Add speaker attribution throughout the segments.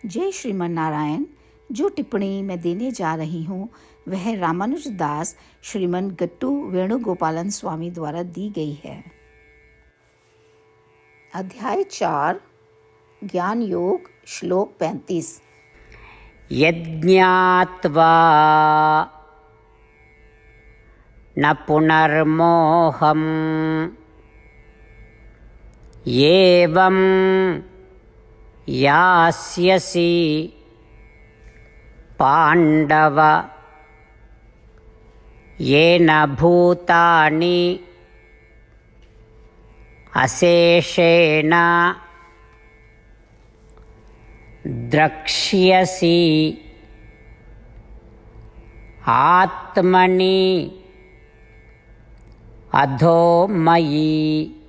Speaker 1: जय श्रीमन नारायण। जो टिप्पणी मैं देने जा रही हूँ वह रामानुज दास श्रीमन गट्टू वेणुगोपालन स्वामी द्वारा दी गई है। अध्याय 4 ज्ञान योग श्लोक 35।
Speaker 2: यज्ञात्वा न पुनर्मोहम् एवं यास्यसि पाण्डव येन भूतानि अशेषेण द्रक्ष्यसि आत्मनि अधो मयि।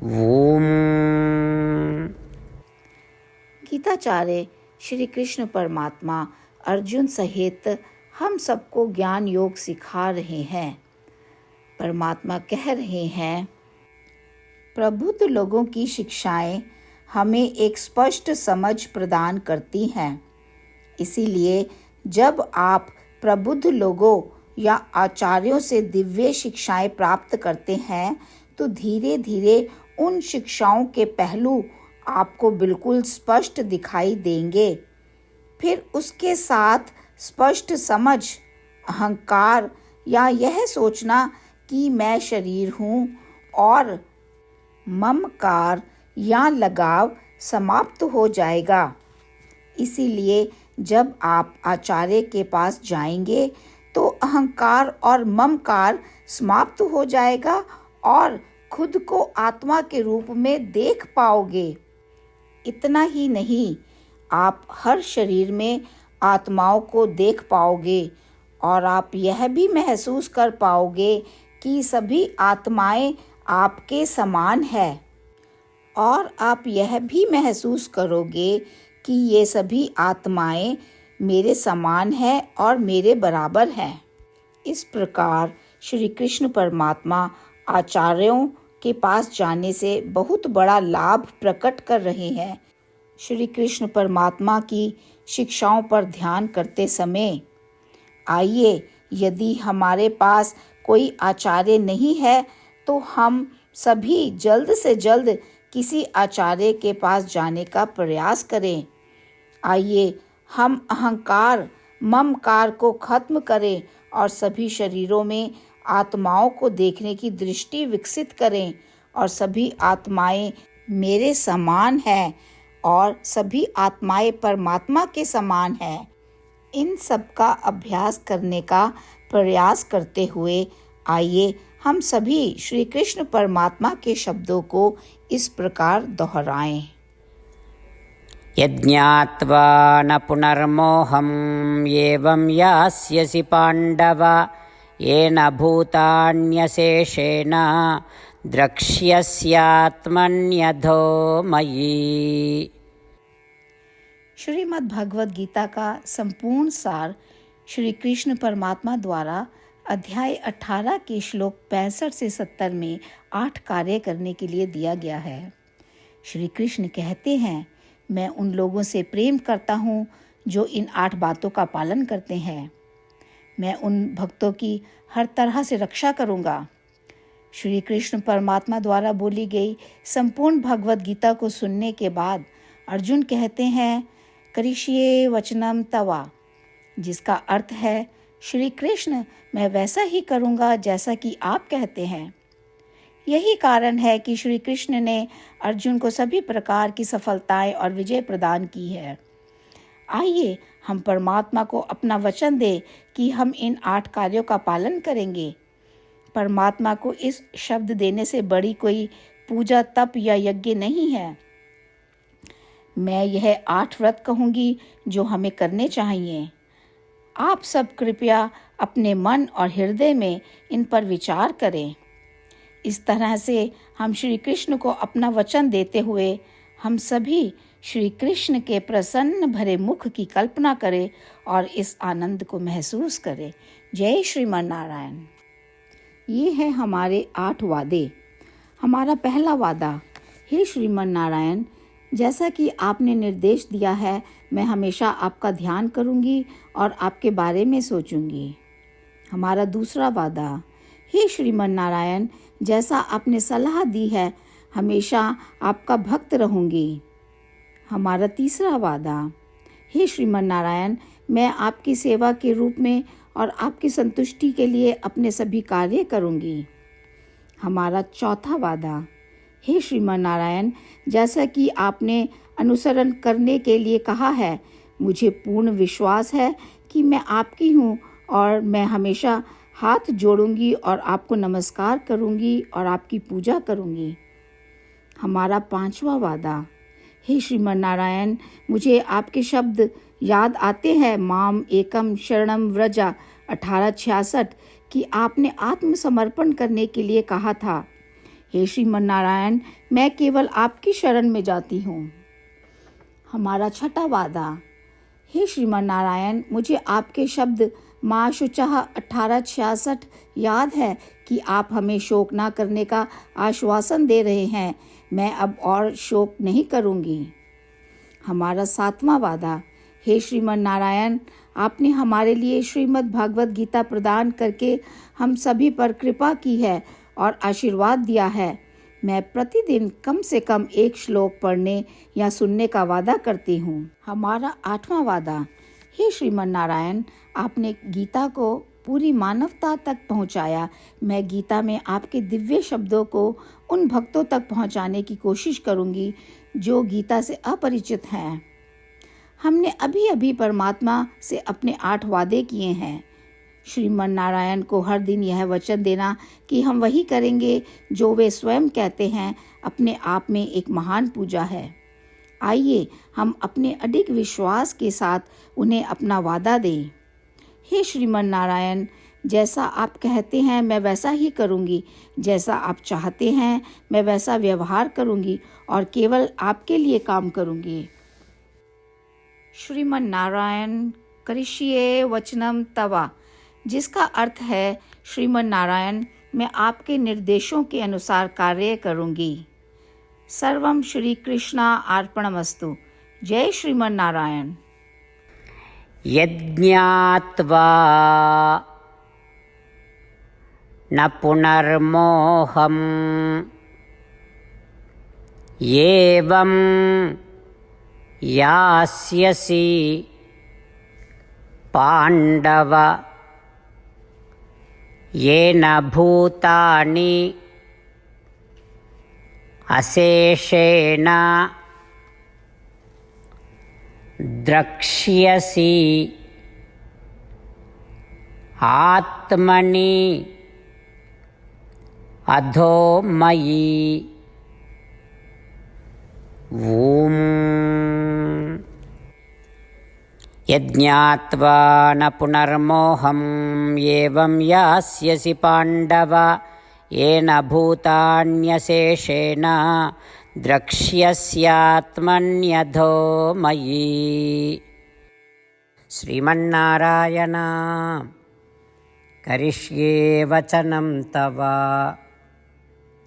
Speaker 2: ओम।
Speaker 1: गीताचार्य श्री कृष्ण परमात्मा अर्जुन सहित हम सबको ज्ञान योग सिखा रहे हैं। परमात्मा कह रहे हैं, प्रबुद्ध लोगों की शिक्षाएं हमें एक स्पष्ट समझ प्रदान करती हैं। इसीलिए जब आप प्रबुद्ध लोगों या आचार्यों से दिव्य शिक्षाएं प्राप्त करते हैं तो धीरे धीरे उन शिक्षाओं के पहलू आपको बिल्कुल स्पष्ट दिखाई देंगे। फिर उसके साथ स्पष्ट समझ, अहंकार या यह सोचना कि मैं शरीर हूँ और ममकार या लगाव समाप्त हो जाएगा। इसीलिए जब आप आचार्य के पास जाएंगे तो अहंकार और ममकार समाप्त हो जाएगा और खुद को आत्मा के रूप में देख पाओगे। इतना ही नहीं, आप हर शरीर में आत्माओं को देख पाओगे और आप यह भी महसूस कर पाओगे कि सभी आत्माएं आपके समान है और आप यह भी महसूस करोगे कि ये सभी आत्माएं मेरे समान है और मेरे बराबर हैं। इस प्रकार श्री कृष्ण परमात्मा आचार्यों के पास जाने से बहुत बड़ा लाभ प्रकट कर रहे हैं। श्री कृष्ण परमात्मा की शिक्षाओं पर ध्यान करते समय आइए, यदि हमारे पास कोई आचार्य नहीं है तो हम सभी जल्द से जल्द किसी आचार्य के पास जाने का प्रयास करें। आइए हम अहंकार ममकार को खत्म करें और सभी शरीरों में आत्माओं को देखने की दृष्टि विकसित करें और सभी आत्माएं मेरे समान हैं और सभी आत्माएं परमात्मा के समान हैं। इन सब का अभ्यास करने का प्रयास करते हुए आइए हम सभी श्री कृष्ण परमात्मा के शब्दों को इस प्रकार दोहराएं।
Speaker 2: यज्ञात्वा न पुनर्मोहम् एवं यास्यसि पाण्डव येन भूतान्यशेषेण द्रक्ष्यस्यात्मन्यधो मयि।
Speaker 1: श्रीमद् भगवद गीता का संपूर्ण सार श्री कृष्ण परमात्मा द्वारा अध्याय 18 के श्लोक 65 से 70 में 8 कार्य करने के लिए दिया गया है। श्री कृष्ण कहते हैं, मैं उन लोगों से प्रेम करता हूँ जो इन 8 बातों का पालन करते हैं। मैं उन भक्तों की हर तरह से रक्षा करूँगा। श्री कृष्ण परमात्मा द्वारा बोली गई संपूर्ण भगवद गीता को सुनने के बाद अर्जुन कहते हैं, करिष्ये वचनम तवा, जिसका अर्थ है, श्री कृष्ण मैं वैसा ही करूँगा जैसा कि आप कहते हैं। यही कारण है कि श्री कृष्ण ने अर्जुन को सभी प्रकार की सफलताएं और विजय प्रदान की है। आइए हम परमात्मा को अपना वचन दें कि हम इन 8 कार्यों का पालन करेंगे। परमात्मा को इस शब्द देने से बड़ी कोई पूजा तप या यज्ञ नहीं है। मैं यह 8 व्रत कहूँगी जो हमें करने चाहिए। आप सब कृपया अपने मन और हृदय में इन पर विचार करें। इस तरह से हम श्री कृष्ण को अपना वचन देते हुए हम सभी श्री कृष्ण के प्रसन्न भरे मुख की कल्पना करें और इस आनंद को महसूस करें। जय श्रीमन नारायण। ये है हमारे 8 वादे। हमारा पहला वादा, हे श्रीमन नारायण, जैसा कि आपने निर्देश दिया है, मैं हमेशा आपका ध्यान करूंगी और आपके बारे में सोचूंगी। हमारा दूसरा वादा, हे श्रीमन नारायण, जैसा आपने सलाह दी है, हमेशा आपका भक्त रहूंगी। हमारा तीसरा वादा, हे श्रीमन नारायण, मैं आपकी सेवा के रूप में और आपकी संतुष्टि के लिए अपने सभी कार्य करूंगी। हमारा चौथा वादा, हे श्रीमन नारायण, जैसा कि आपने अनुसरण करने के लिए कहा है, मुझे पूर्ण विश्वास है कि मैं आपकी हूँ और मैं हमेशा हाथ जोड़ूंगी और आपको नमस्कार करूंगी और आपकी पूजा करूंगी। हमारा पांचवा वादा, हे श्रीमन नारायण, मुझे आपके शब्द याद आते हैं, माम एकम शरणम व्रजा 1866, कि आपने आत्मसमर्पण करने के लिए कहा था। हे श्रीमन नारायण, मैं केवल आपकी शरण में जाती हूँ। हमारा छठा वादा, हे श्रीमन नारायण, मुझे आपके शब्द माँ शुचः 1866 याद है कि आप हमें शोक ना करने का आश्वासन दे रहे हैं। मैं अब और शोक नहीं करूँगी। हमारा सातवां वादा, हे श्रीमन नारायण, आपने हमारे लिए श्रीमद् भागवत गीता प्रदान करके हम सभी पर कृपा की है और आशीर्वाद दिया है। मैं प्रतिदिन कम से कम एक श्लोक पढ़ने या सुनने का वादा करती हूँ। हमारा आठवां वादा, हे श्रीमन नारायण, आपने गीता को पूरी मानवता तक पहुँचाया। मैं गीता में आपके दिव्य शब्दों को उन भक्तों तक पहुँचाने की कोशिश करूँगी जो गीता से अपरिचित हैं। हमने अभी अभी परमात्मा से अपने 8 वादे किए हैं। श्रीमन नारायण को हर दिन यह वचन देना कि हम वही करेंगे जो वे स्वयं कहते हैं, अपने आप में एक महान पूजा है। आइए हम अपने अडिग विश्वास के साथ उन्हें अपना वादा दें। हे श्रीमन नारायण, जैसा आप कहते हैं मैं वैसा ही करूँगी, जैसा आप चाहते हैं मैं वैसा व्यवहार करूँगी और केवल आपके लिए काम करूँगी। श्रीमन नारायण करिष्ये वचनम तवा, जिसका अर्थ है, श्रीमन नारायण, मैं आपके निर्देशों के अनुसार कार्य करूँगी। सर्वम श्री कृष्णा अर्पणमस्तु। जय श्रीमन नारायण।
Speaker 2: यज्ञात्वा न पुनर्मोहम् एवं यास्यसि पाण्डव येन भूतानि अशेषेण द्रक्ष्यसि आत्मनि अधो मयि। ॐ यज्ञात्वा न पुनर्मोहम् एवं यास्यसि पाण्डव येन भूतान्यशेषेण द्रक्ष्यस्यात्मन्यधो मयि। श्रीमन्नारायण करिष्ये वचनं तव।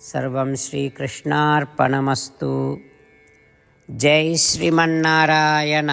Speaker 2: सर्वं श्रीकृष्णार्पणमस्तु। जय श्रीमन्नारायण।